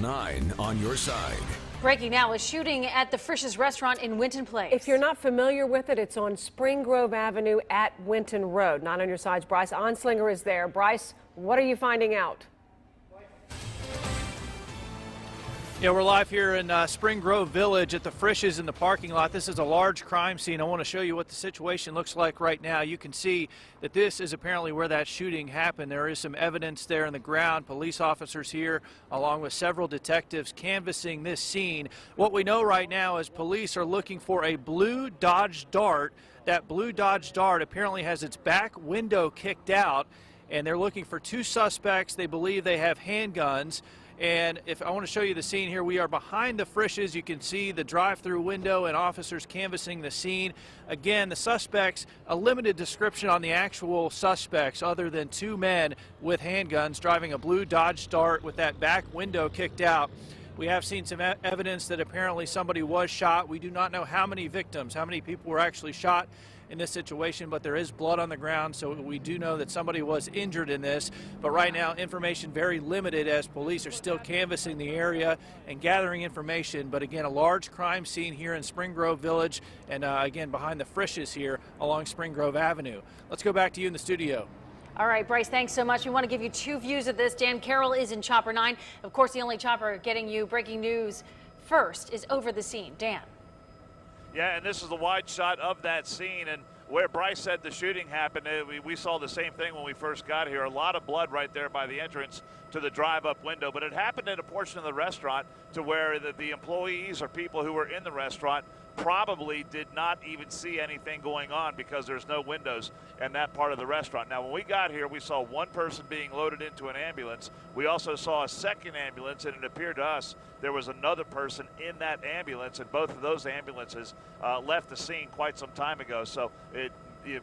9 on your side. Breaking now, a shooting at the Frisch's restaurant in Winton Place. If you're not familiar with it, it's on Spring Grove Avenue at Winton Road. Not on your sides. Bryce Onslinger is there. Bryce, what are you finding out? Yeah, we're live here in Spring Grove Village at the Frisch's in the parking lot. This is a large crime scene. I want to show you what the situation looks like right now. You can see that this is apparently where that shooting happened. There is some evidence there in the ground. Police officers here, along with several detectives, canvassing this scene. What we know right now is police are looking for a blue Dodge Dart. That blue Dodge Dart apparently has its back window kicked out, and they're looking for 2 suspects. They believe they have handguns. And if I want to show you the scene here, we are behind the Frisch's. You can see the drive-through window and officers canvassing the scene. Again, the suspects, a limited description on the actual suspects other than 2 men with handguns driving a blue Dodge Dart with that back window kicked out. We have seen some evidence that apparently somebody was shot. We do not know how many victims, how many people were actually shot in this situation, but there is blood on the ground, so we do know that somebody was injured in this. But right now, information very limited as police are still canvassing the area and gathering information. But again, a large crime scene here in Spring Grove Village, and again, behind the Frisch's here along Spring Grove Avenue. Let's go back to you in the studio. All right, Bryce, thanks so much. We want to give you 2 views of this. Dan Carroll is in Chopper 9. Of course, the only chopper getting you breaking news first is over the scene. Dan. Yeah, and this is the wide shot of that scene, and where Bryce said the shooting happened, we saw the same thing when we first got here. A lot of blood right there by the entrance to the drive-up window, but it happened in a portion of the restaurant to where the employees or people who were in the restaurant probably did not even see anything going on because there's no windows in that part of the restaurant. Now, when we got here, we saw 1 person being loaded into an ambulance. We also saw a second ambulance, and it appeared to us there was another person in that ambulance, and both of those ambulances left the scene quite some time ago. So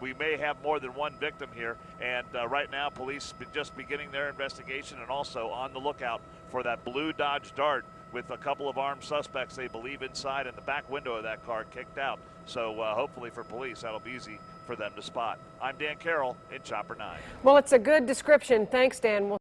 we may have more than 1 victim here, and right now police just beginning their investigation and also on the lookout for that blue Dodge Dart with a couple of armed suspects they believe inside, and the back window of that car kicked out. So hopefully for police that'll be easy for them to spot. I'm Dan Carroll in Chopper 9. Well, it's a good description. Thanks, Dan.